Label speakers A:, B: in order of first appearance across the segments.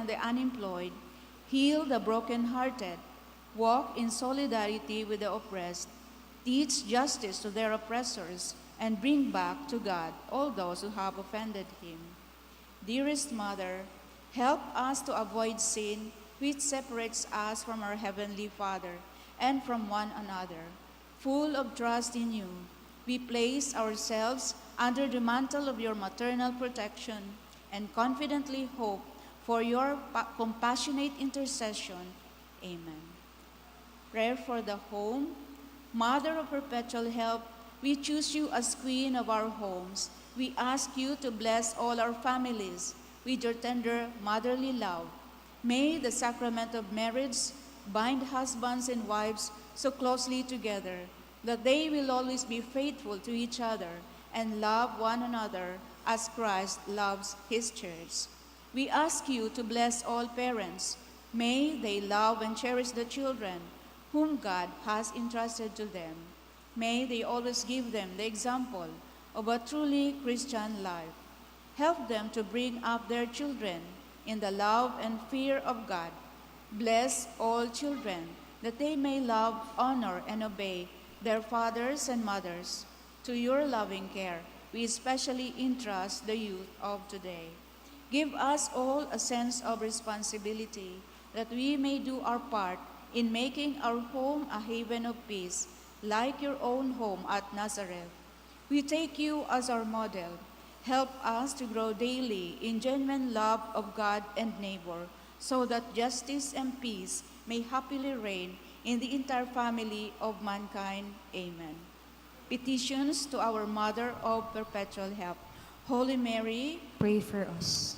A: and the unemployed, heal the brokenhearted, walk in solidarity with the oppressed, teach justice to their oppressors, and bring back to God all those who have offended him. Dearest Mother, help us to avoid sin which separates us from our Heavenly Father and from one another. Full of trust in you, we place ourselves under the mantle of your maternal protection and confidently hope for your compassionate intercession. Amen. Prayer for the home. Mother of perpetual help, we choose you as Queen of our homes. We ask you to bless all our families with your tender motherly love. May the sacrament of marriage bind husbands and wives so closely together that they will always be faithful to each other and love one another as Christ loves his church. We ask you to bless all parents. May they love and cherish the children whom God has entrusted to them. May they always give them the example of a truly Christian life. Help them to bring up their children in the love and fear of God. Bless all children that they may love, honor, and obey their fathers and mothers. To your loving care, we especially entrust the youth of today. Give us all a sense of responsibility that we may do our part in making our home a haven of peace, like your own home at Nazareth. We take you as our model. Help us to grow daily in genuine love of God and neighbor, so that justice and peace may happily reign in the entire family of mankind. Amen. Petitions to our Mother of Perpetual Help. Holy Mary,
B: pray for us.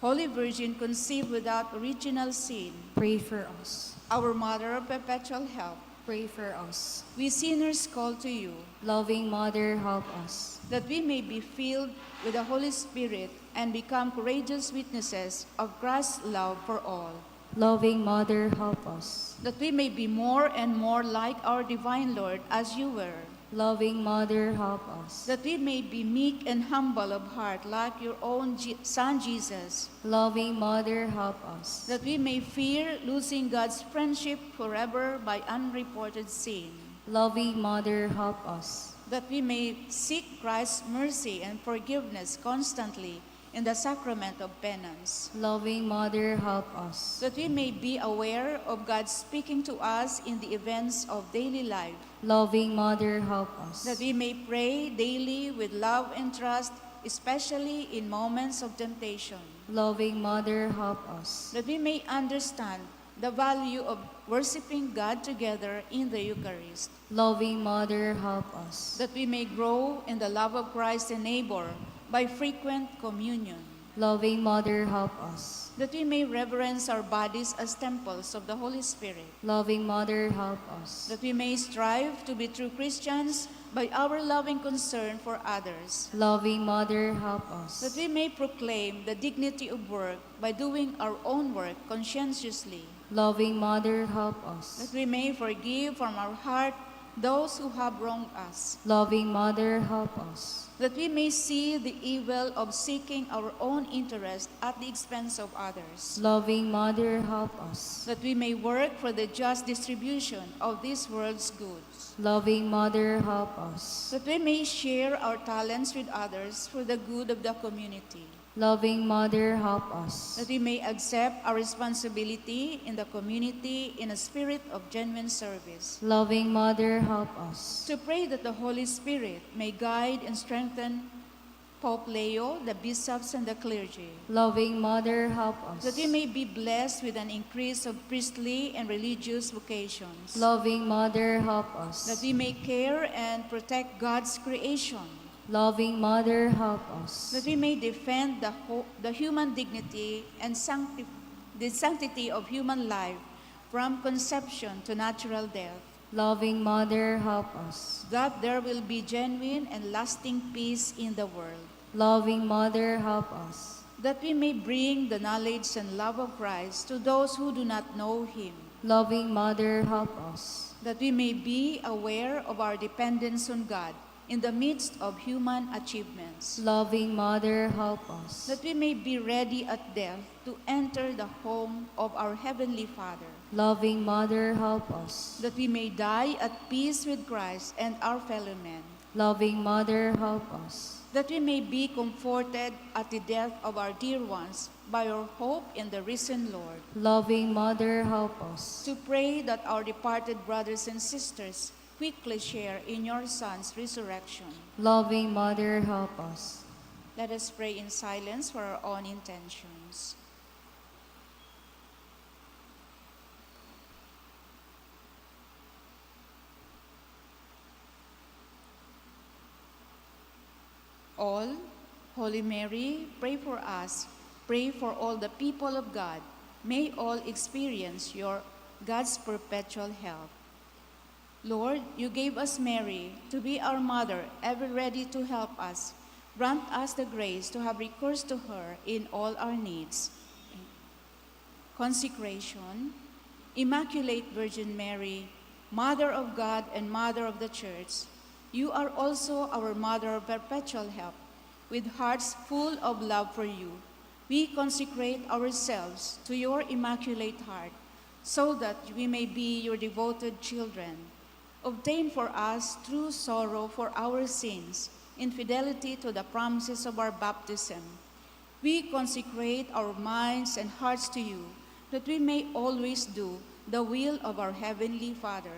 A: Holy Virgin conceived without original sin,
B: Pray for us.
A: our Mother of Perpetual Help,
B: Pray for us.
A: we sinners call to you,
B: Loving Mother, help us.
A: that we may be filled with the Holy Spirit and become courageous witnesses of Christ's love for all,
B: Loving Mother, help us.
A: that we may be more and more like our divine Lord as you were,
B: Loving Mother, help us.
A: that we may be meek and humble of heart like your own Son Jesus,
B: Loving Mother, help us.
A: that we may fear losing God's friendship forever by unreported sin,
B: Loving Mother, help us.
A: that we may seek Christ's mercy and forgiveness constantly in the sacrament of penance,
B: Loving Mother, help us.
A: that we may be aware of God speaking to us in the events of daily life,
B: Loving Mother, help us.
A: that we may pray daily with love and trust, especially in moments of temptation,
B: Loving Mother, help us.
A: that we may understand the value of worshiping God together in the Eucharist,
B: Loving Mother, help us.
A: that we may grow in the love of Christ and neighbor by frequent communion,
B: Loving Mother, help us.
A: that we may reverence our bodies as temples of the Holy Spirit,
B: Loving Mother, help us.
A: that we may strive to be true Christians by our loving concern for others,
B: Loving Mother, help us.
A: that we may proclaim the dignity of work by doing our own work conscientiously,
B: Loving Mother, help us.
A: that we may forgive from our heart those who have wronged us,
B: Loving Mother, help us.
A: that we may see the evil of seeking our own interest at the expense of others,
B: Loving Mother, help us.
A: that we may work for the just distribution of this world's goods,
B: Loving Mother, help us.
A: that we may share our talents with others for the good of the community,
B: Loving Mother, help us.
A: that we may accept our responsibility in the community in a spirit of genuine service,
B: Loving Mother, help us.
A: to pray that the Holy Spirit may guide and strengthen Pope Leo, the bishops, and the clergy,
B: Loving Mother, help us.
A: that we may be blessed with an increase of priestly and religious vocations,
B: Loving Mother, help us.
A: that we may care and protect God's creation,
B: Loving Mother, help us.
A: that we may defend the human dignity and the sanctity of human life from conception to natural death,
B: Loving Mother, help us.
A: that there will be genuine and lasting peace in the world,
B: Loving Mother, help us.
A: that we may bring the knowledge and love of Christ to those who do not know him,
B: Loving Mother, help us.
A: that we may be aware of our dependence on God in the midst of human achievements,
B: Loving Mother, help us.
A: that we may be ready at death to enter the home of our Heavenly Father,
B: Loving Mother, help us.
A: that we may die at peace with Christ and our fellow men,
B: Loving Mother, help us.
A: that we may be comforted at the death of our dear ones by our hope in the risen Lord,
B: Loving Mother, help us.
A: to pray that our departed brothers and sisters quickly share in your Son's resurrection.
B: Loving Mother, help us.
A: Let us pray in silence for our own intentions. All, Holy Mary, pray for us. Pray for all the people of God. May all experience your God's perpetual help. Lord, you gave us Mary to be our mother, ever ready to help us. Grant us the grace to have recourse to her in all our needs. Consecration. Immaculate Virgin Mary, Mother of God and Mother of the Church, you are also our Mother of perpetual help. With hearts full of love for you, we consecrate ourselves to your Immaculate Heart, so that we may be your devoted children. Obtain for us true sorrow for our sins, in fidelity to the promises of our baptism. We consecrate our minds and hearts to you, that we may always do the will of our Heavenly Father.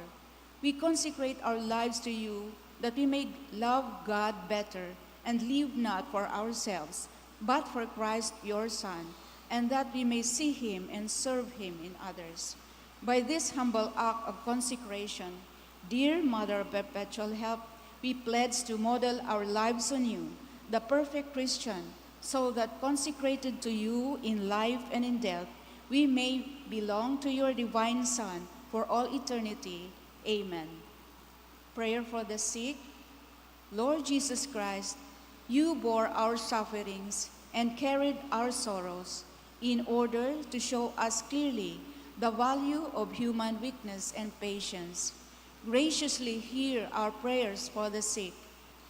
A: We consecrate our lives to you, that we may love God better and live not for ourselves, but for Christ your Son, and that we may see him and serve him in others. By this humble act of consecration, dear Mother of perpetual help, we pledge to model our lives on you, the perfect Christian, so that consecrated to you in life and in death, we may belong to your divine Son for all eternity. Amen. Prayer for the sick. Lord Jesus Christ, you bore our sufferings and carried our sorrows in order to show us clearly the value of human weakness and patience. Graciously hear our prayers for the sick.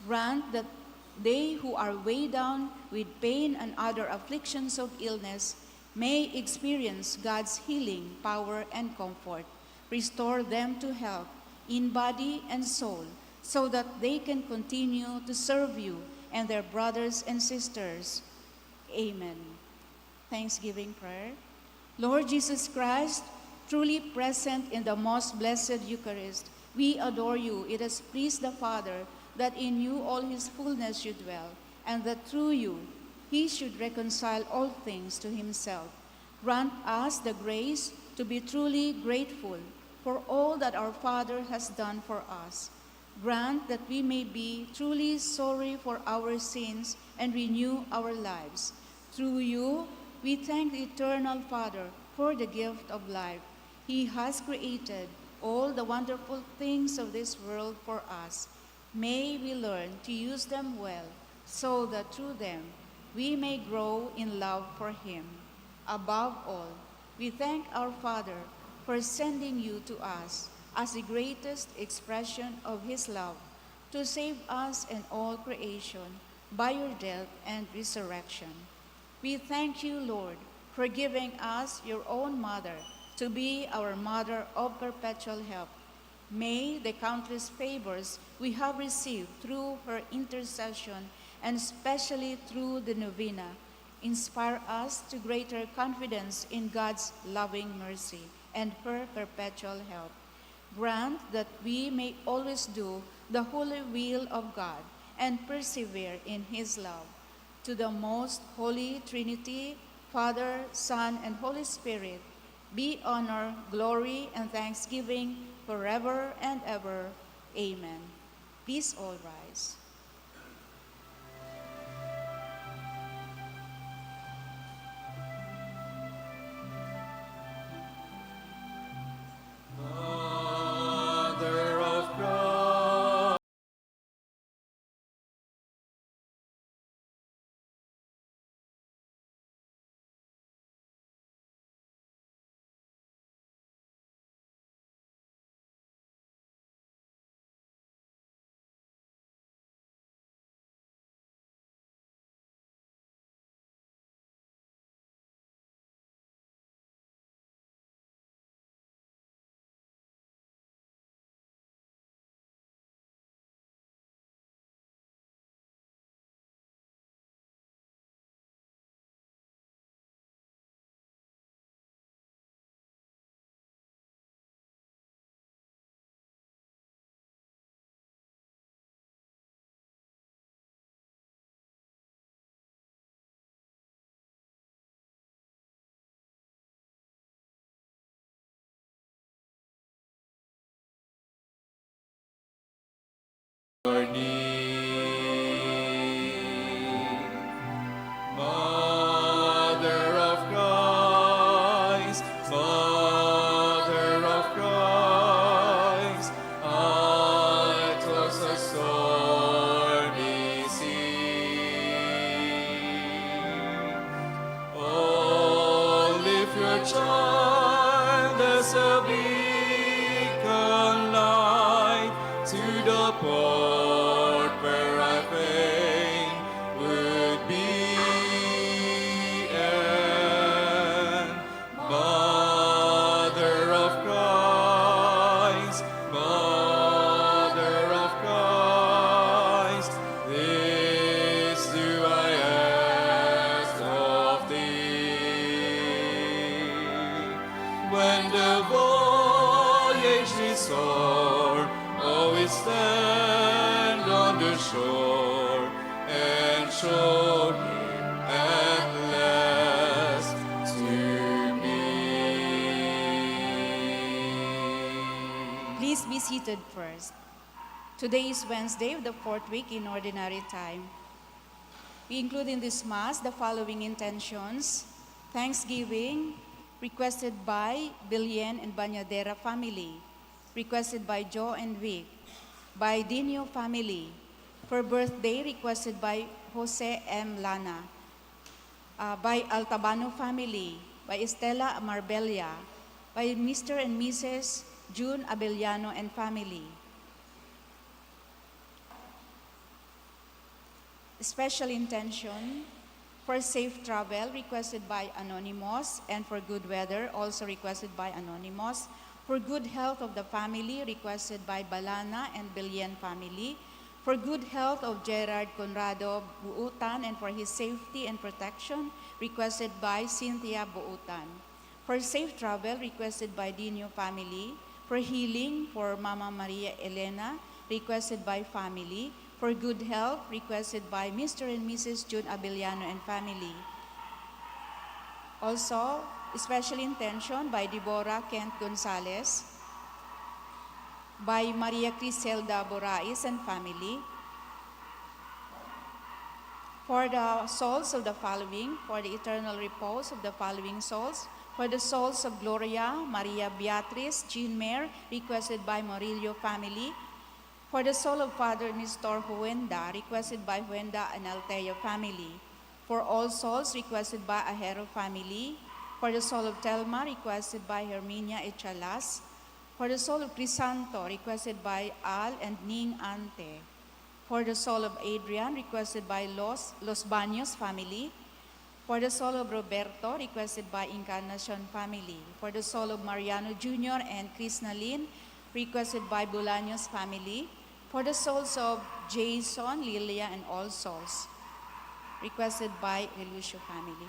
A: Grant that they who are weighed down with pain and other afflictions of illness may experience God's healing power and comfort. Restore them to health in body and soul, so that they can continue to serve you and their brothers and sisters. Amen. Thanksgiving prayer. Lord Jesus Christ, truly present in the most blessed Eucharist, we adore you. It has pleased the Father that in you all his fullness should dwell, and that through you he should reconcile all things to himself. Grant us the grace to be truly grateful for all that our Father has done for us. Grant that we may be truly sorry for our sins and renew our lives. Through you, we thank the Eternal Father for the gift of life. He has created all the wonderful things of this world for us. May we learn to use them well, so that through them we may grow in love for him. Above all, we thank our Father for sending you to us as the greatest expression of his love, to save us and all creation by your death and resurrection. We thank you, Lord, for giving us your own mother to be our Mother of perpetual help. May the countless favors we have received through her intercession, and especially through the novena, inspire us to greater confidence in God's loving mercy and her perpetual help. Grant that we may always do the holy will of God and persevere in his love. To the most holy Trinity, Father, Son, and Holy Spirit, be honor, glory, and thanksgiving forever and ever. Amen. Please all rise.
C: Mother of Christ, Mother of Christ, across the stormy sea. Oh, lift your child as a beacon light to the port where I fain would be. And Mother of Christ, Mother of Christ, this do I ask of thee. When the voyage is o'er, always stand on the shore and show him at last to me.
A: Please be seated first. Today is Wednesday of the fourth week in Ordinary Time. We include in this Mass the following intentions: Thanksgiving, requested by Billion and Banyadera family, requested by Joe and Vic, by Dino family, for birthday requested by Jose M. Lana, by Altabano family, by Estela Marbella, by Mr. and Mrs. June Abellano and family. Special intention for safe travel requested by Anonymous, and for good weather also requested by Anonymous. For good health of the family requested by Balana and Billion family. For good health of Gerard Conrado Buutan and for his safety and protection requested by Cynthia Buutan. For safe travel requested by Dino family. For healing for Mama Maria Elena requested by family. For good health requested by Mr. and Mrs. June Abellano and family. Also, special intention by Deborah Kent Gonzalez, by Maria Criselda Borais and family. For the souls of the following, for the eternal repose of the following souls, for the souls of Gloria, Maria Beatriz, Jean Mayer, requested by Morillo family. For the soul of Father Nestor Huenda, requested by Huenda and Alteo family. For all souls requested by Ajero family. For the soul of Telma, requested by Herminia Echalas. For the soul of Crisanto, requested by Al and Ning Ante. For the soul of Adrian, requested by Los Baños family. For the soul of Roberto, requested by Encarnacion family. For the soul of Mariano Jr. and Krisnalyn, requested by Bolaños family. For the souls of Jason, Lilia, and all souls, requested by Relucio family.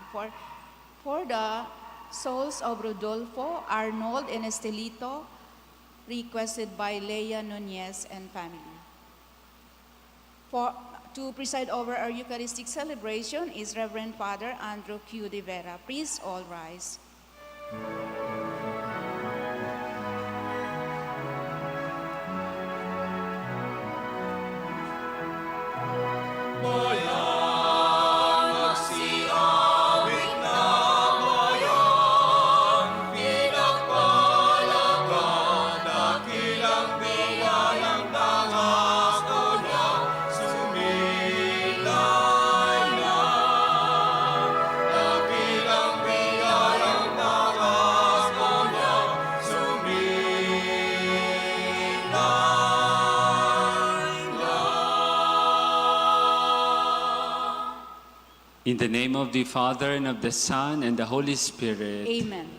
A: For the souls of Rodolfo, Arnold, and Estelito, requested by Leia Nunez and family. To preside over our Eucharistic celebration is Reverend Father Andrew Q. de Vera. Please all rise.
D: In the name of the Father, and of the Son, and the Holy Spirit.
A: Amen.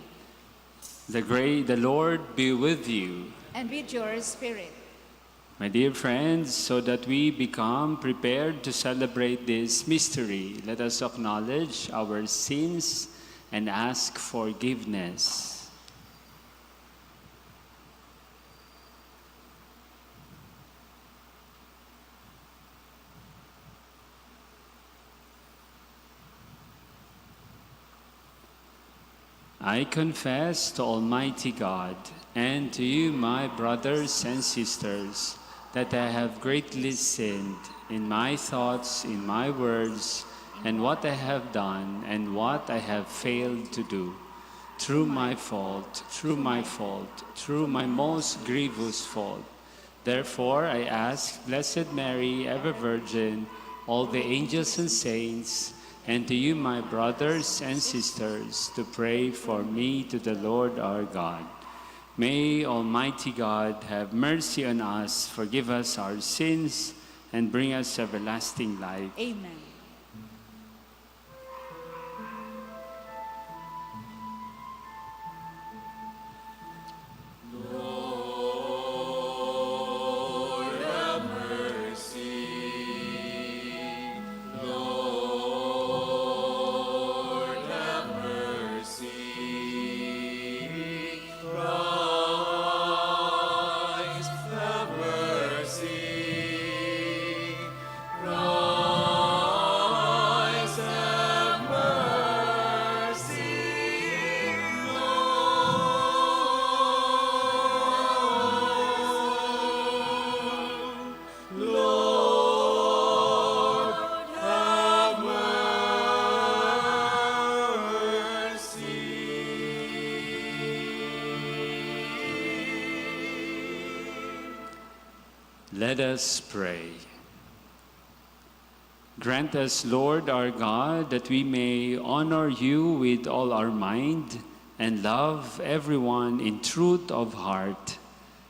D: The Lord be with you.
A: And with your spirit.
D: My dear friends, so that we become prepared to celebrate this mystery, let us acknowledge our sins and ask forgiveness. I confess to Almighty God and to you, my brothers and sisters, that I have greatly sinned in my thoughts, in my words, and what I have done and what I have failed to do. Through my fault, through my most grievous fault. Therefore, I ask Blessed Mary, ever Virgin, all the angels and saints, and to you, my brothers and sisters, to pray for me to the Lord our God. May Almighty God have mercy on us, forgive us our sins, and bring us everlasting life.
A: Amen.
D: Let us pray. Grant us, Lord our God, that we may honor you with all our mind and love everyone in truth of heart.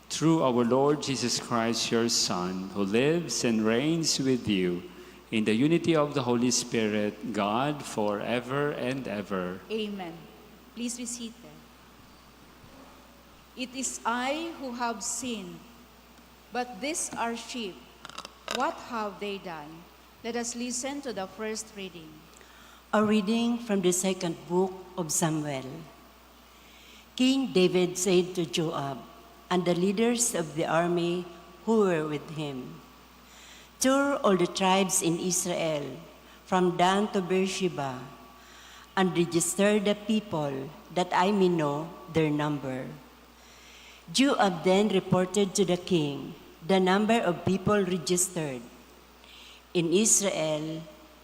D: Through our Lord Jesus Christ, your Son, who lives and reigns with you in the unity of the Holy Spirit, God, forever and ever.
A: Amen. Please be seated. It is I who have sinned, but these are sheep. What have they done? Let us listen to the first reading.
E: A reading from the second book of Samuel. King David said to Joab and the leaders of the army who were with him, "Tour all the tribes in Israel, from Dan to Beersheba, and register the people, that I may know their number." Joab then reported to the king the number of people registered. In Israel,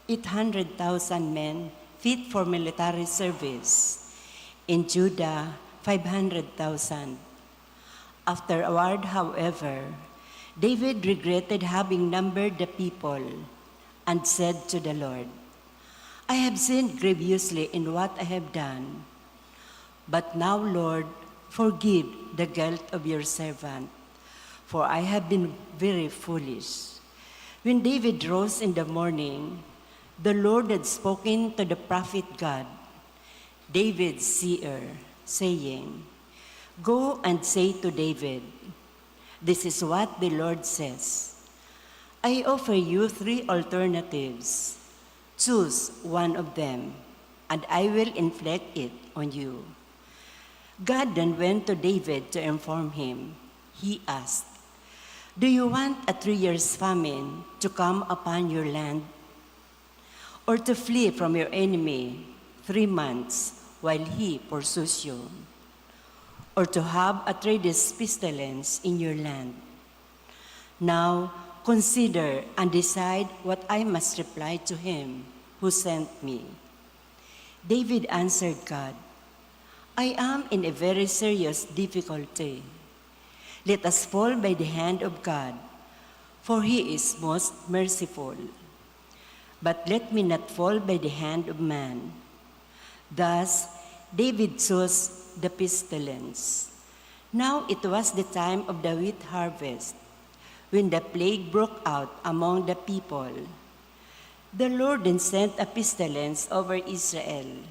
E: 800,000 men fit for military service. In Judah, 500,000. Afterward, however, David regretted having numbered the people and said to the Lord, "I have sinned grievously in what I have done. But now, Lord, forgive the guilt of your servant, for I have been very foolish." When David rose in the morning, the Lord had spoken to the prophet Gad, David's seer, saying, "Go and say to David, this is what the Lord says. I offer you 3 alternatives. Choose one of them, and I will inflict it on you." God then went to David to inform him. He asked, "Do you want a 3 years famine to come upon your land? Or to flee from your enemy 3 months while he pursues you? Or to have a 3 days pestilence in your land? Now consider and decide what I must reply to him who sent me." David answered God, "I am in a very serious difficulty. Let us fall by the hand of God, for he is most merciful. But let me not fall by the hand of man." Thus, David chose the pestilence. Now it was the time of the wheat harvest, when the plague broke out among the people. The Lord then sent a pestilence over Israel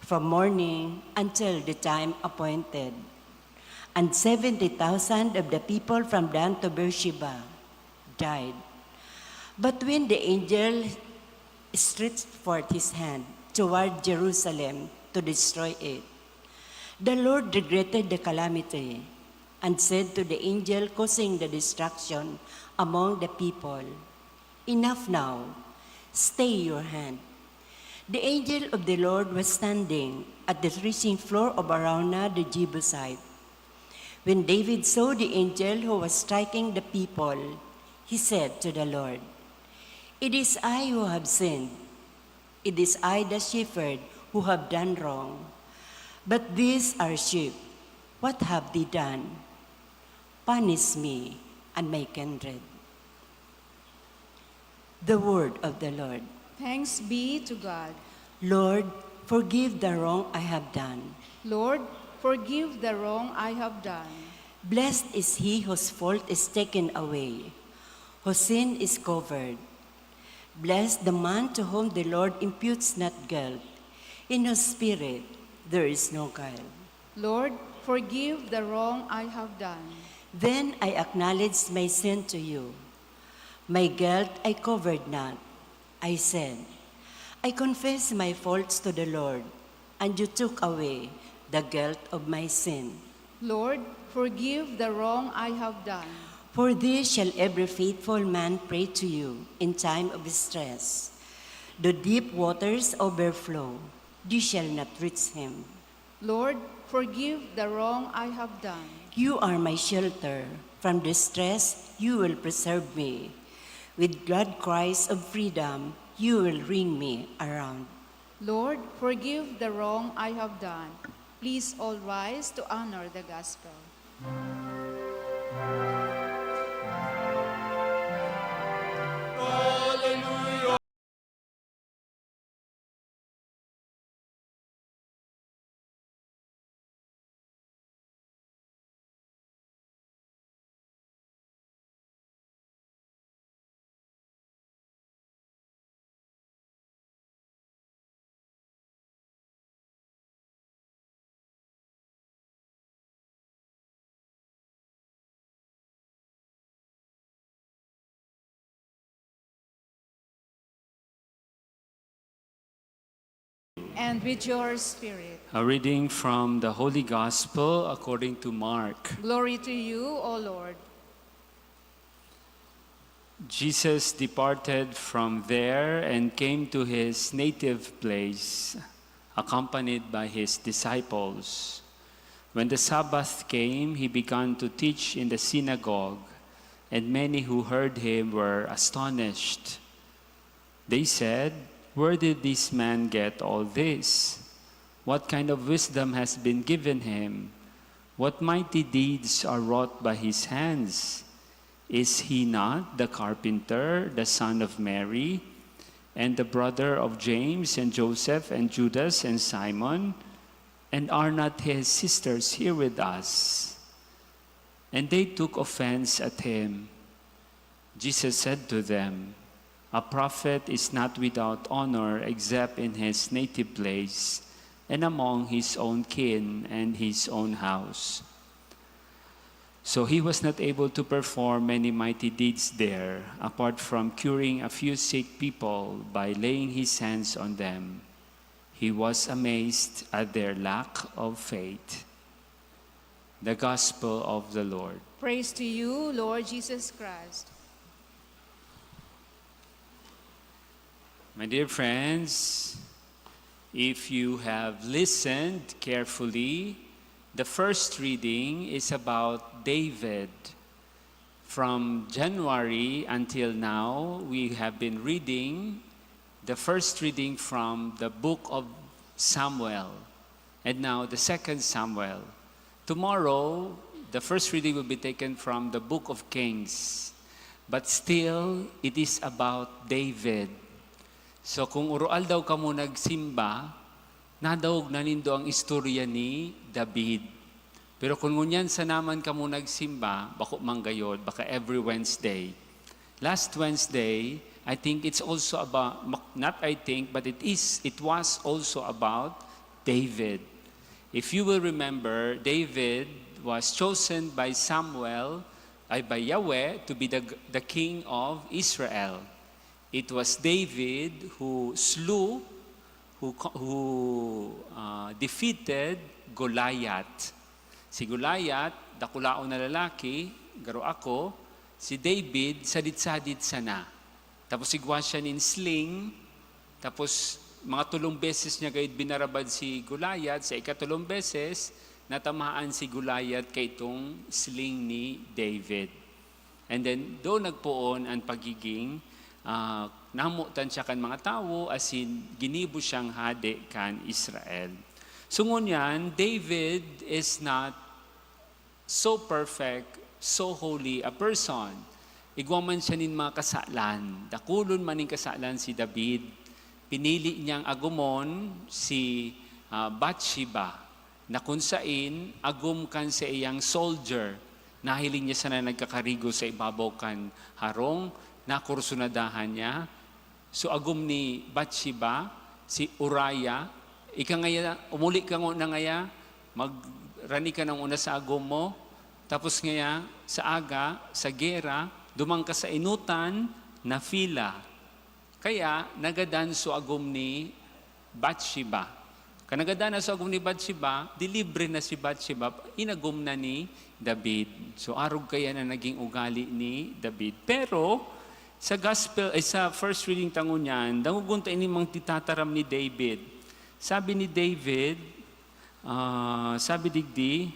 E: from morning until the time appointed. And 70,000 of the people from Dan to Beersheba died. But when the angel stretched forth his hand toward Jerusalem to destroy it, the Lord regretted the calamity and said to the angel causing the destruction among the people, "Enough now, stay your hand." The angel of the Lord was standing at the threshing floor of Araunah the Jebusite. When David saw the angel who was striking the people, He said to the Lord, "It is I who have sinned. It is I, the shepherd, who have done wrong. But these are sheep. What have they done? Punish me and my kindred." The word of the Lord.
A: Thanks be to God.
E: Lord, forgive the wrong I have done.
A: Lord, forgive the wrong I have done.
E: Blessed is he whose fault is taken away, whose sin is covered. Blessed the man to whom the Lord imputes not guilt, in whose spirit there is no guile.
A: Lord, forgive the wrong I have done.
E: Then I acknowledged my sin to you. My guilt I covered not. I said, I confess my faults to the Lord, and you took away the guilt of my sin.
A: Lord, forgive the wrong I have done.
E: For this shall every faithful man pray to you in time of distress. The deep waters overflow, you shall not reach him.
A: Lord, forgive the wrong I have done.
E: You are my shelter. From distress, you will preserve me. With glad cries of freedom, you will ring me around.
A: Lord, forgive the wrong I have done. Please all rise to honor the gospel. And with your spirit.
D: A reading from the Holy Gospel according to Mark.
A: Glory to you, O Lord.
D: Jesus departed from there and came to his native place, accompanied by his disciples. When the Sabbath came, he began to teach in the synagogue, and many who heard him were astonished. They said, "Where did this man get all this? What kind of wisdom has been given him? What mighty deeds are wrought by his hands? Is he not the carpenter, the son of Mary, and the brother of James and Joseph and Judas and Simon? And are not his sisters here with us?" And they took offense at him. Jesus said to them, "A prophet is not without honor except in his native place and among his own kin and his own house." So he was not able to perform many mighty deeds there, apart from curing a few sick people by laying his hands on them. He was amazed at their lack of faith. The Gospel of the Lord.
A: Praise to you, Lord Jesus Christ.
D: My dear friends, if you have listened carefully, the first reading is about David. From January until now, we have been reading the first reading from the book of Samuel, and now the second Samuel. Tomorrow, the first reading will be taken from the book of Kings, but still, it is about David. So kung urual daw ka mo nagsimba, nadawog na nindo ang istorya ni David. Pero kung ngunyan sa naman ka mo nagsimba, bako manggayod, baka every Wednesday. Last Wednesday, I think it's also about, not I think, but it was also about David. If you will remember, David was chosen by Samuel, by Yahweh, to be the king of Israel. It was David who defeated Goliath. Si Goliath, dakulaon na lalaki, garo ako, si David, sadit-sadit sana. Tapos sigwa siya nin sling, tapos mga 3 beses niya gayud binarabad si Goliath, sa ika-3 beses, natamaan si Goliath kay itong sling ni David. And then doon nagpuon ang pagiging namutan siya kan mga tao, as in ginibo siyang hade kan Israel. So ngunyan, David is not so perfect, so holy a person. Igwa man siya nin mga kasalan. Dakulon man ning kasalan si David. Pinili niyang agumon si Bathsheba, na kung sain, agum kan sa iyang soldier. Nahiling niya sana nagkakarigo sa ibabaw kan harong, nakursunadahan niya. So agum ni Bathsheba, si Uriah, umuli ka na ngaya, magrani ka ng una sa agum mo, tapos ngaya sa aga, sa gera, dumang ka sa inutan na fila. Kaya nagadan so agum ni Bathsheba. Kanagadan na so agum ni Bathsheba, dilibre na si Bathsheba, inagum na ni David. So arog kaya na naging ugali ni David. Pero sa gospel, sa first reading tangon niyan, dangugunta ini mang titataram ni David. Sabi ni David, sabi digdi,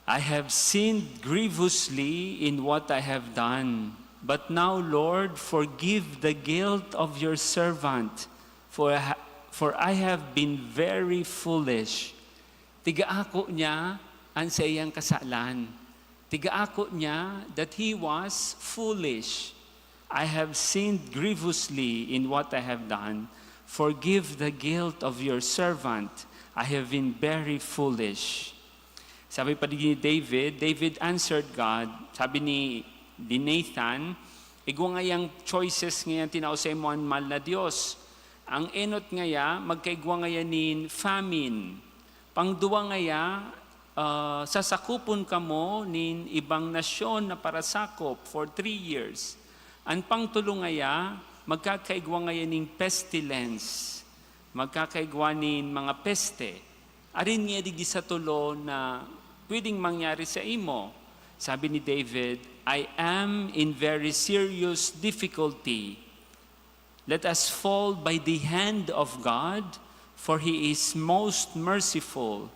D: I have sinned grievously in what I have done. But now, Lord, forgive the guilt of your servant, for I have been very foolish. Tigaako niya ang sa iyang kasalan. Tigaako niya that he was foolish. I have sinned grievously in what I have done. Forgive the guilt of your servant. I have been very foolish. Sabi pa ni David answered God. Sabi ni Nathan, igwa ngayang choices ngayon tinausay mo ang mahal na Diyos. Ang enot ngaya, magkaigwa ngayanin famine. Pangduwa ngaya, sasakupon ka mo nin ibang nasyon na parasakop for 3 years. Ang pangtulong ngaya, magkakaigwa ngayaning pestilence. Magkakaigwa nin mga peste. Arin nga di sa tulo na pwedeng mangyari sa imo. Sabi ni David, I am in very serious difficulty. Let us fall by the hand of God, for He is most merciful.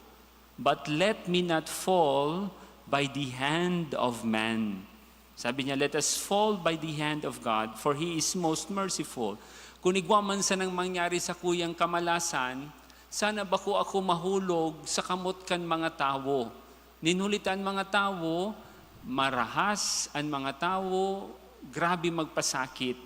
D: But let me not fall by the hand of man. Sabi niya, let us fall by the hand of God, for He is most merciful. Kung igwaman sa nang mangyari sa kuyang kamalasan, sana ba ko ako mahulog sa kamot kan mga tao? Ninulitan mga tao, marahas ang mga tao, grabe magpasakit.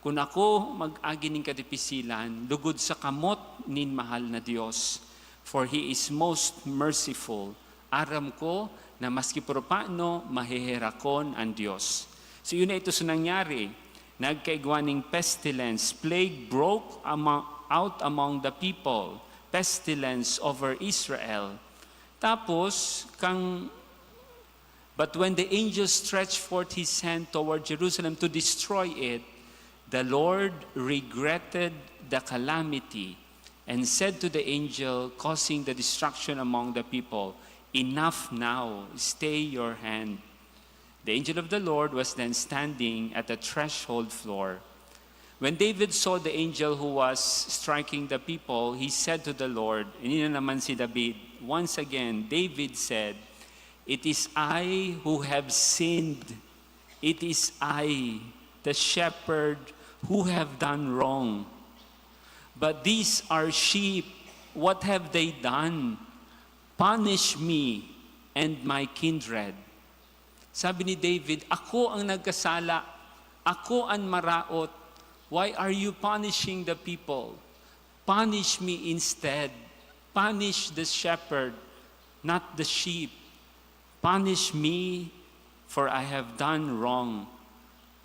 D: Kung ako mag-agi ning katipisilan, lugod sa kamot nin mahal na Diyos. For He is most merciful. Aram ko na maski pero paano, mahihirakon ang Diyos. So yun na ito sa nangyari. Nagkaigwaning pestilence, plague broke out among the people. Pestilence over Israel. Tapos, but when the angel stretched forth his hand toward Jerusalem to destroy it, the Lord regretted the calamity and said to the angel causing the destruction among the people, enough now, stay your hand. The angel of the Lord was then standing at the threshold floor. When David saw the angel who was striking the people, he said to the Lord, hindi na naman si David, once again, David said, it is I who have sinned. It is I, the shepherd, who have done wrong. But these are sheep. What have they done? Punish me and my kindred. Sabi ni David, ako ang nagkasala. Ako ang maraot. Why are you punishing the people? Punish me instead. Punish the shepherd, not the sheep. Punish me, for I have done wrong.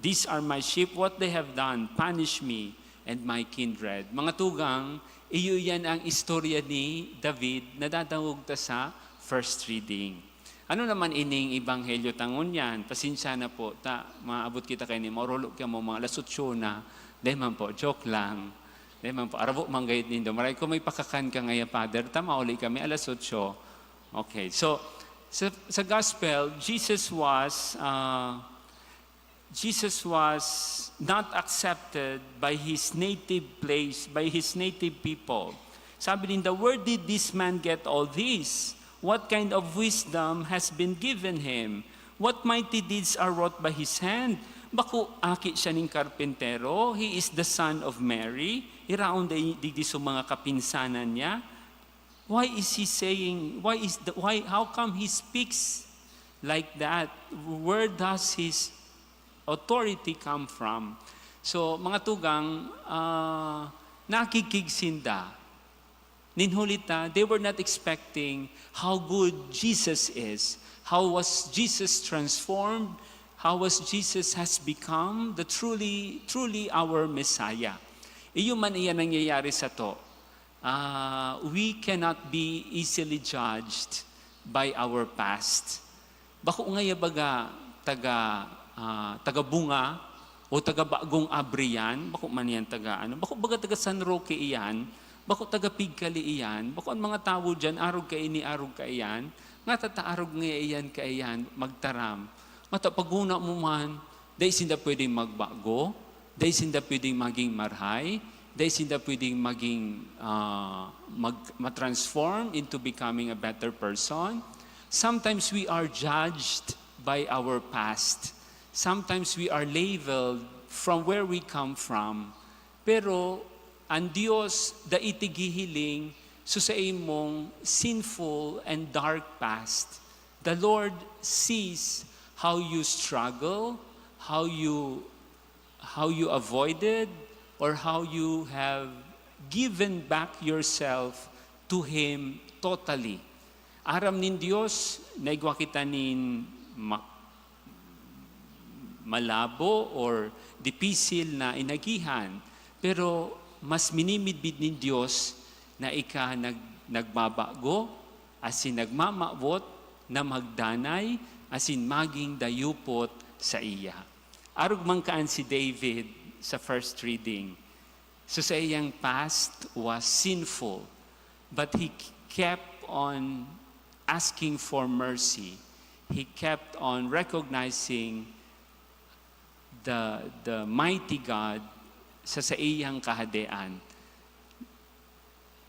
D: These are my sheep. What they have done, punish me and my kindred. Mga tugang, iyo yan ang istorya ni David na dadawog ta sa first reading. Ano naman ining ebanghelyo tangon yan? Pasensya na po, maabot kita kayo ni Maurulog ka mo mga lasutso na. Deman po, joke lang. Deman po, arabo manggayit nindo. Maray ko may pakakan ka ngaya, Father. Tama uli kami, alasutso. Okay, so sa gospel, Jesus was not accepted by his native place, by his native people. Sabi din, where did this man get all this? What kind of wisdom has been given him? What mighty deeds are wrought by his hand? Baku aki siya ning karpentero. He is the son of Mary. Iraon di sa mga kapinsanan niya. Why is he saying, how come he speaks like that? Where does his authority come from? So, mga tugang, nakikigsinda. Ninhulita, they were not expecting how good Jesus is. How was Jesus transformed? How was Jesus has become the truly our Messiah? Iyo man iyan nangyayari sa to. We cannot be easily judged by our past. Bako ngaya baga taga bunga o taga bagong abriyan, bako man yan taga ano, bako baga taga San Roque iyan, bako taga Pigkali iyan, bako ang mga tao dyan, arog ka ini, arog ka iyan, nga tataarog nga iyan ka iyan, magtaram. Nga paguna mo man, dahil sinda pwedeng magbago, dahil sinda pwedeng maging marhay, dahil sinda pwedeng maging matransform into becoming a better person. Sometimes we are judged by our past. Sometimes we are labeled from where we come from. Pero ang Diyos da itigihiling so sa imong sinful and dark past. The Lord sees how you struggle, how you avoided, or how you have given back yourself to Him totally. Aram nin Diyos, naigwa kita nin malabo or dipisil na inagihan. Pero mas minimidbid nin Diyos na ika nagbabago, asin nagmamawot, na magdanay, asin maging dayupot sa iya. Arug man kaan si David sa first reading. So sa iyang past was sinful, but he kept on asking for mercy. He kept on recognizing the mighty God sa iyang kahadean.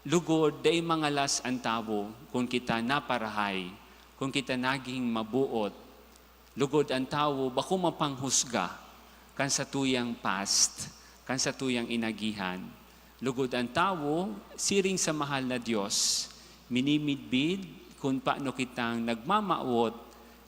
D: Lugod, day mangalas ang tao kung kita naparahay, kung kita naging mabuot. Lugod ang tao, bako mapanghusga kan sa tuyang past, kan sa tuyang inagihan. Lugod ang tao, siring sa mahal na Diyos, minimidbid kung paano kitang nagmamaot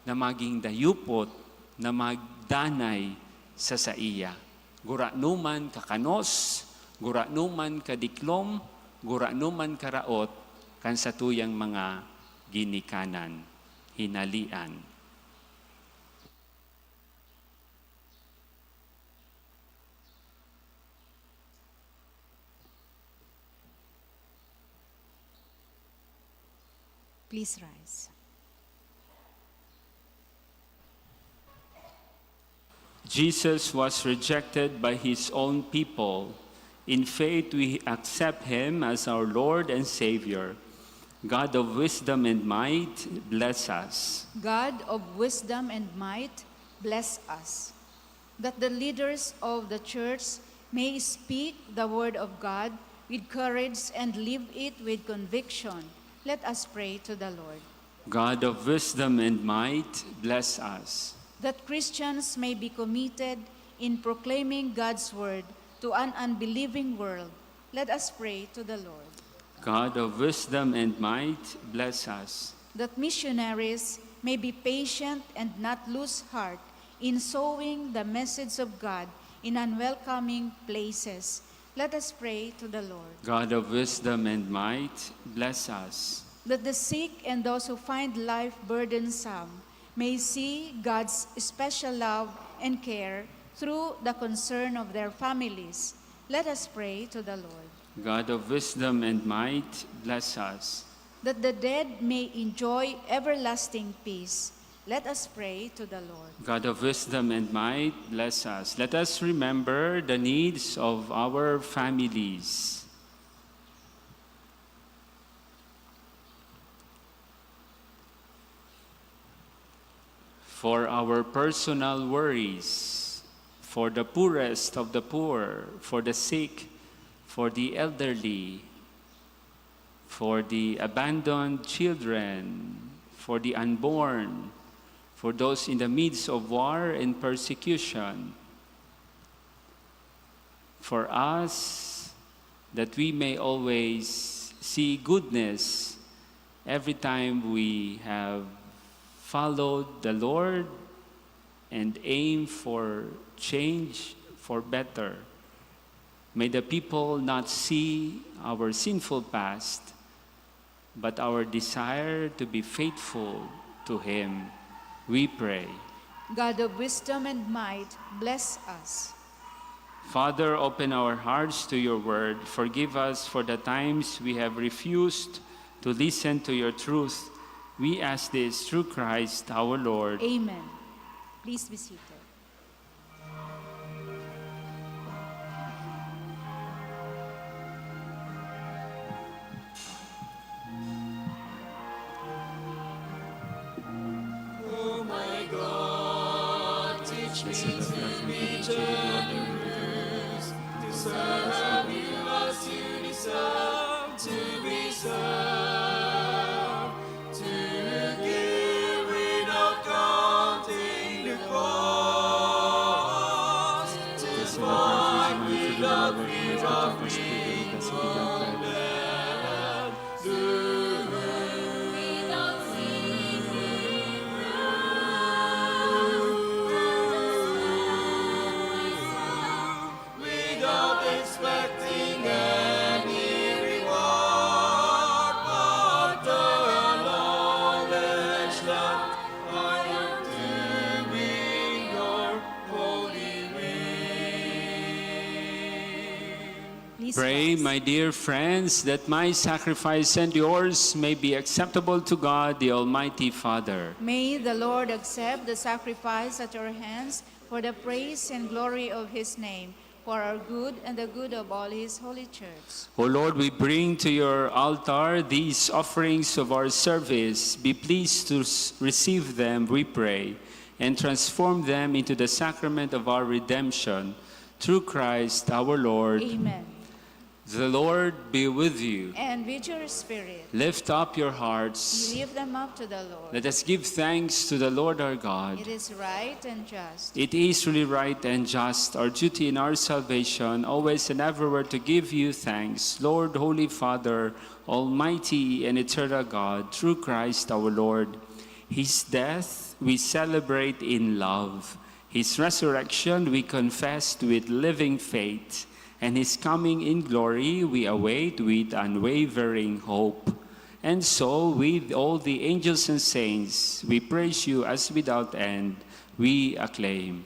D: na maging dayupot, na magdanay sa iya. Gura numan kakanos, gura numan kadiklom, gura numan karaot, kan sa tuyang mga ginikanan, hinalian.
A: Please rise.
D: Jesus was rejected by his own people. In faith, we accept him as our Lord and Savior. God of wisdom and might, bless us.
A: God of wisdom and might, bless us. That the leaders of the church may speak the word of God with courage and live it with conviction. Let us pray to the Lord.
D: God of wisdom and might, bless us.
A: That Christians may be committed in proclaiming God's word to an unbelieving world. Let us pray to the Lord.
D: God of wisdom and might, bless us.
A: That missionaries may be patient and not lose heart in sowing the message of God in unwelcoming places. Let us pray to the Lord.
D: God of wisdom and might, bless us.
A: That the sick and those who find life burdensome may see God's special love and care through the concern of their families. Let us pray to the Lord.
D: God of wisdom and might, bless us.
A: That the dead may enjoy everlasting peace. Let us pray to the Lord.
D: God of wisdom and might, bless us. Let us remember the needs of our families. For our personal worries, for the poorest of the poor, for the sick, for the elderly, for the abandoned children, for the unborn, for those in the midst of war and persecution, for us, that we may always see goodness every time we have followed the Lord and aim for change for better. May the people not see our sinful past, but our desire to be faithful to Him. We pray.
A: God of wisdom and might, bless us.
D: Father, open our hearts to your word. Forgive us for the times we have refused to listen to your truth. We ask this through Christ our Lord.
A: Amen. Please be seated.
C: Oh my God, teach me to be generous, to serve you as you deserve to be served, to give without counting the cost, to fight without fear of being condemned, to without without expecting any reward, but the knowledge that I am doing your holy will.
A: Please
D: Pray,
A: rise.
D: my dear friends, that my sacrifice and yours may be acceptable to God, the Almighty Father.
A: May the Lord accept the sacrifice at your hands for the praise and glory of his name, for our good and the good of all his holy church.
D: O Lord, we bring to your altar these offerings of our service. Be pleased to receive them, we pray, and transform them into the sacrament of our redemption. Through Christ our Lord.
A: Amen.
D: The Lord be with you.
A: And with your spirit,
D: Lift up your hearts.
A: we lift them up to the Lord.
D: Let us give thanks to the Lord our God.
A: It is right and just.
D: It is really right and just, our duty in our salvation, always and everywhere to give you thanks, Lord, Holy Father, Almighty and eternal God, through Christ our Lord. His death we celebrate in love. His resurrection we confess with living faith. And his coming in glory we await with unwavering hope. And so, with all the angels and saints, we praise you as without end we acclaim.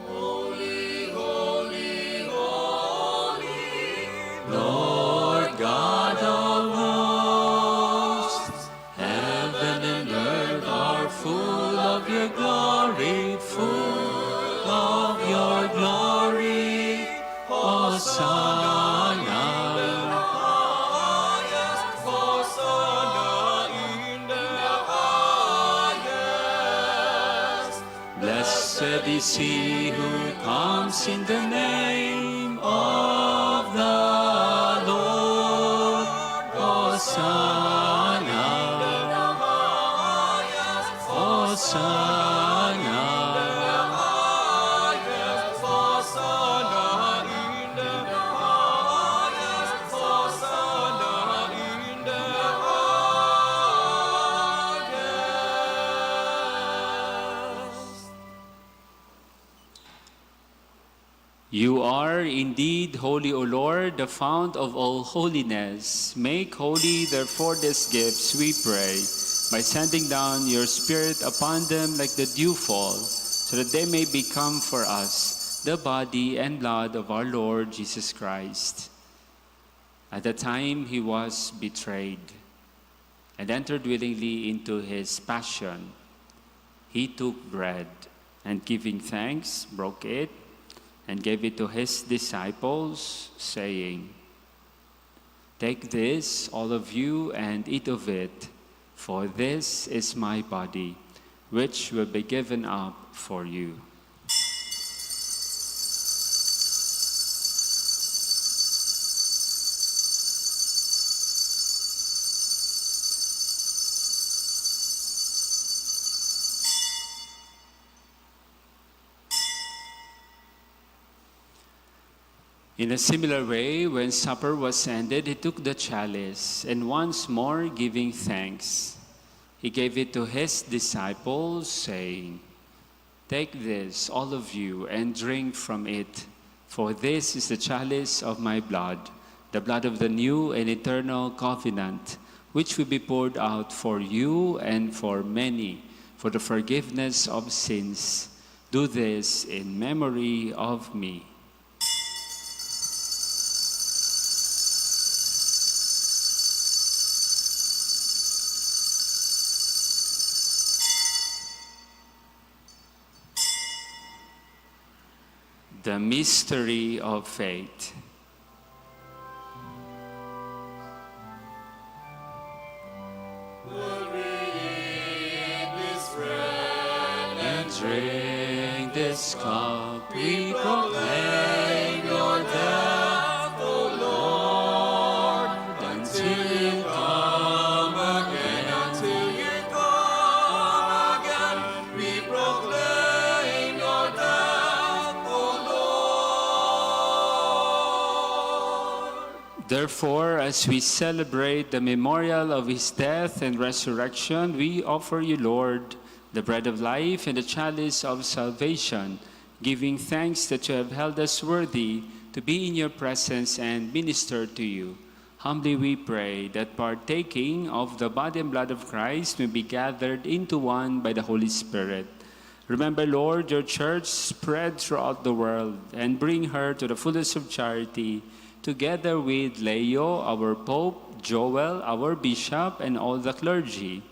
C: Holy, holy, holy, Lord God of hosts, heaven and earth are full of your glory, full of your glory. Hosanna in the highest, Hosanna in the highest. Blessed is he who comes in the name of the Lord. Hosanna in the highest, Hosanna in the highest, Hosanna in the highest, Hosanna in the highest.
D: You are indeed holy, O Lord, the fount of all holiness. Make holy, therefore, these gifts, we pray, by sending down your Spirit upon them like the dewfall, so that they may become for us the body and blood of our Lord Jesus Christ. At the time he was betrayed and entered willingly into his passion, he took bread and giving thanks, broke it, and gave it to his disciples, saying, "Take this, all of you, and eat of it, for this is my body, which will be given up for you. In a similar way, when supper was ended, he took the chalice, and once more giving thanks, he gave it to his disciples, saying, "Take this, all of you, and drink from it, for this is the chalice of my blood, the blood of the new and eternal covenant, which will be poured out for you and for many, for the forgiveness of sins. Do this in memory of me." The mystery of faith.
C: Lord, we eat this bread
D: And drink this cup, we proclaim your death, O Lord, until you come again.
C: until you come again. We proclaim your death, O Lord.
D: Therefore, as we celebrate the memorial of his death and resurrection, we offer you, Lord, the bread of life and the chalice of salvation, giving thanks that you have held us worthy to be in your presence and minister to you. Humbly we pray that partaking of the body and blood of Christ may be gathered into one by the Holy Spirit. Remember, Lord, your church spread throughout the world and bring her to the fullness of charity, together with Leo, our Pope, Joel, our Bishop, and all the clergy.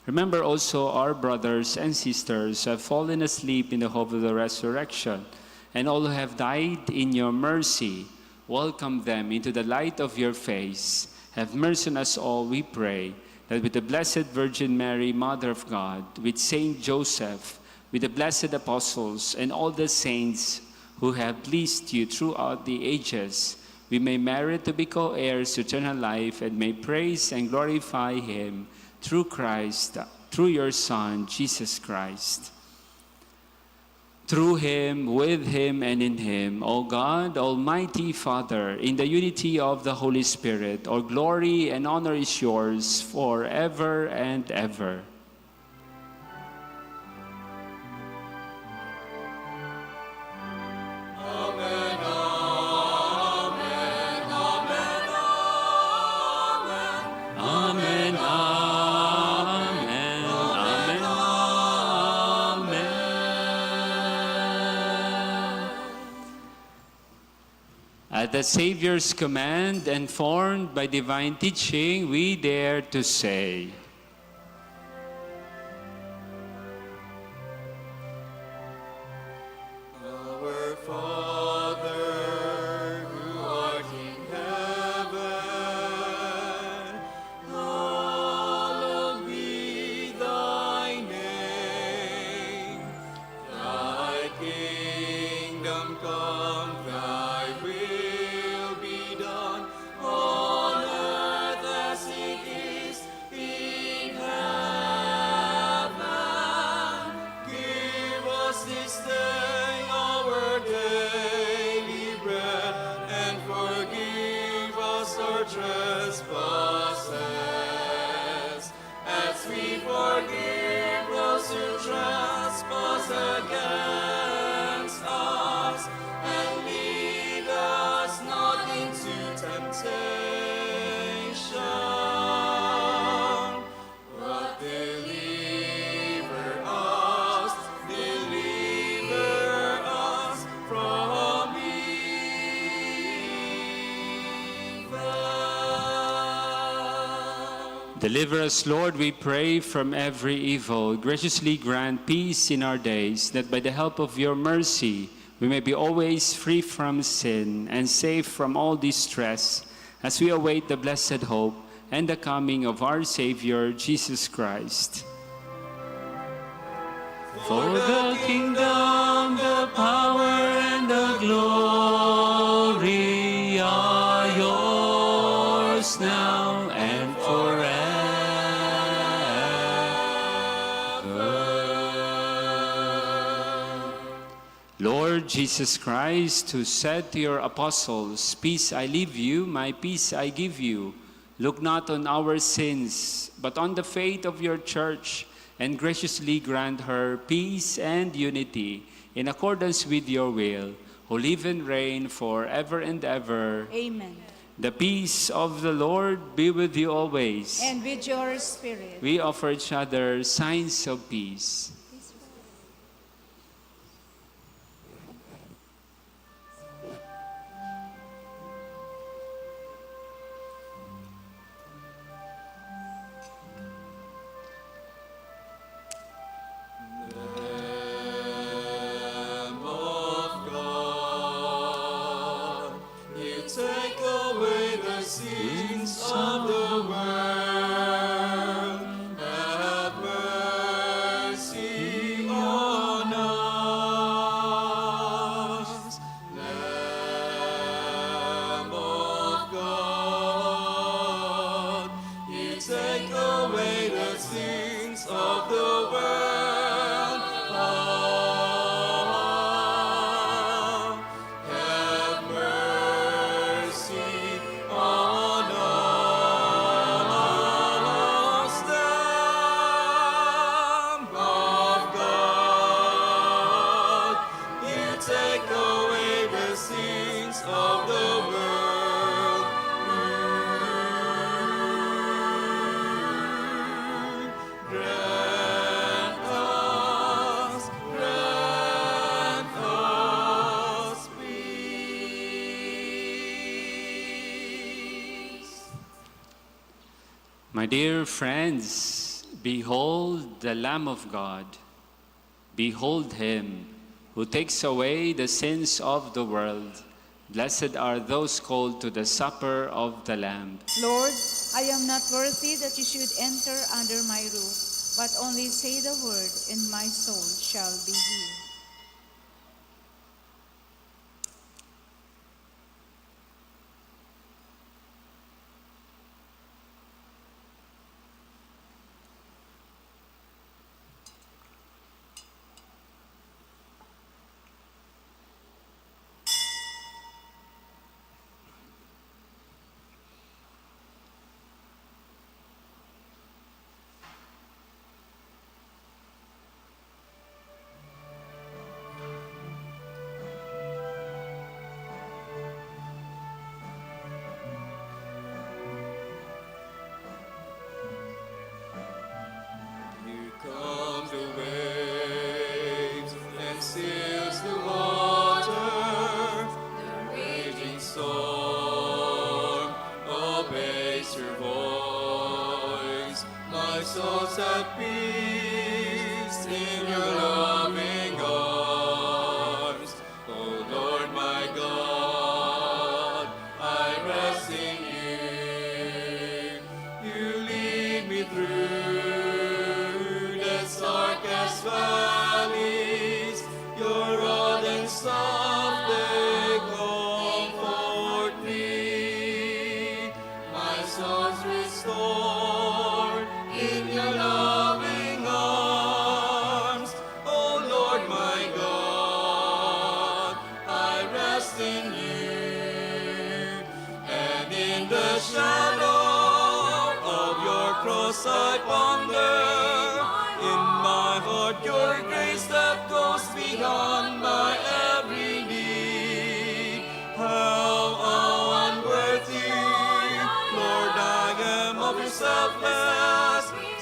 D: Remember also our brothers and sisters who have fallen asleep in the hope of the resurrection, and all who have died in your mercy. Welcome them into the light of your face. Have mercy on us all, we pray, that with the Blessed Virgin Mary, Mother of God, with Saint Joseph, with the blessed apostles, and all the saints who have pleased you throughout the ages, we may merit to be co-heirs to eternal life and may praise and glorify him through Christ, through your Son, Jesus Christ. Through him, with him, and in him, O God, Almighty Father, in the unity of the Holy Spirit, all glory and honor is yours forever and ever. Amen, amen, amen, amen. At the Savior's command and formed by divine teaching, we dare to say,
C: Our Father, who art in heaven, hallowed be thy name. Thy kingdom come, thy will be done, on earth as it is in heaven. Give us this day our daily bread, and forgive us our trespasses, as we forgive those who trespass against us. And lead us not into temptation, but deliver us from evil.
D: Deliver us, Lord, we pray, from every evil. Graciously grant peace in our days, that by the help of your mercy we may be always free from sin and safe from all distress, as we await the blessed hope and the coming of our Savior, Jesus Christ. For the kingdom, the power, and the glory are yours now and forever. Lord Jesus Christ, who said to your apostles, "Peace I leave you, my peace I give you," look not on our sins, but on the faith of your church, and graciously grant her peace and unity in accordance with your will, who live and reign forever and ever.
A: Amen.
D: The peace of the Lord be with you always.
A: And with your spirit.
D: We offer each other signs of peace. My dear friends, behold the Lamb of God. Behold him who takes away the sins of the world. Blessed are those called to the supper of the Lamb.
A: Lord, I am not worthy that you should enter under my roof, but only say the word, and my soul shall be healed.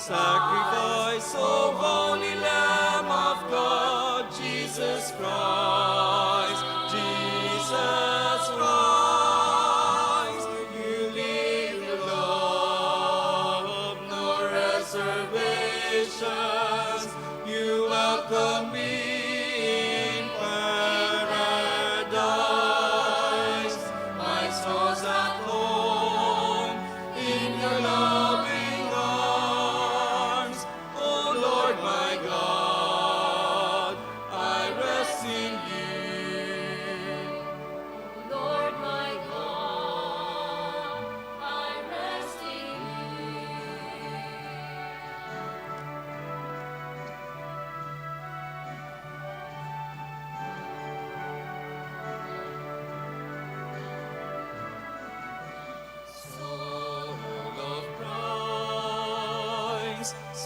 C: Sacrifice, O Holy Lamb of God, Jesus Christ, Jesus Christ. You leave your love, no reservations. You welcome me in paradise. My soul's at home in your loving arms. Oh Lord my God,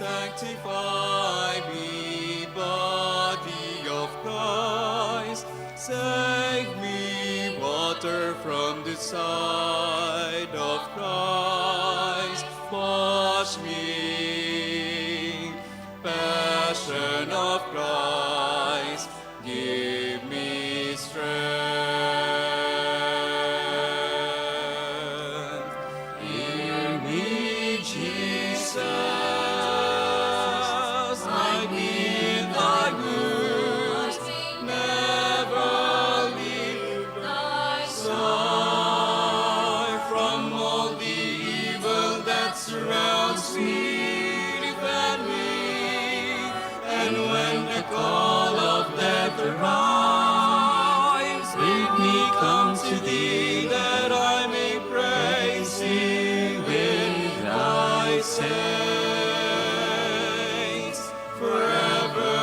C: Sanctify me, body of Christ. Save me, water from the side of Christ. Wash me, passion of Christ. Give me strength. Hear me, Jesus. Hide me in thy wounds. Never leave thy side. From all the evil that surrounds me, defend me. And when the call of death arrives, bid me come to thee, that I may praise thee with thy saints forever.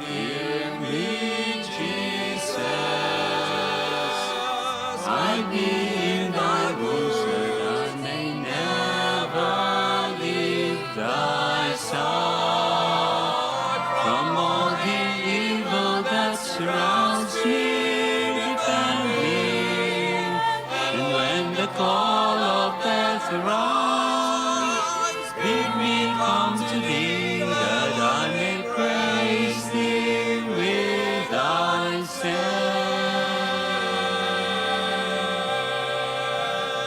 C: Hear me, Jesus. Hide me in thy wounds, that I may never leave thy side. From all the evil that surrounds me, defend me. And when the call of death arrives, bid me come to thee, that I may praise thee with thy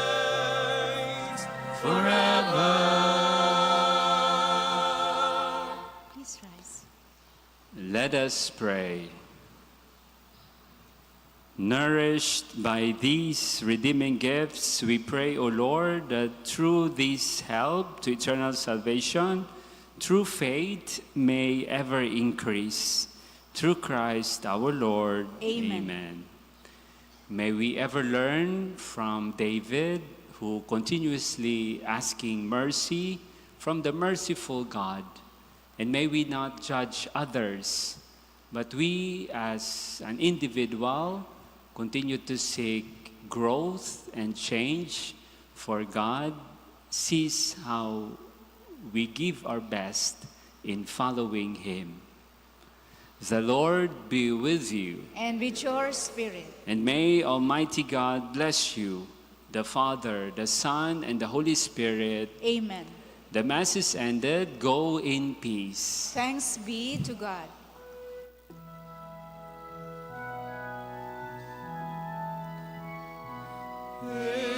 C: saints forever.
A: Please rise.
D: Let us pray. Nourished by these redeeming gifts, we pray, O Lord, that through this help to eternal salvation, through faith may ever increase. Through Christ our Lord.
A: Amen.
D: May we ever learn from David, who continuously asking mercy from the merciful God. And may we not judge others, but we as an individual continue to seek growth and change, for God sees how we give our best in following Him. The Lord be with you,
A: And with your spirit.
D: and may Almighty God bless you, the Father, the Son, and the Holy Spirit.
A: Amen.
D: The Mass is ended. Go in peace.
A: Thanks be to God.
C: Amen.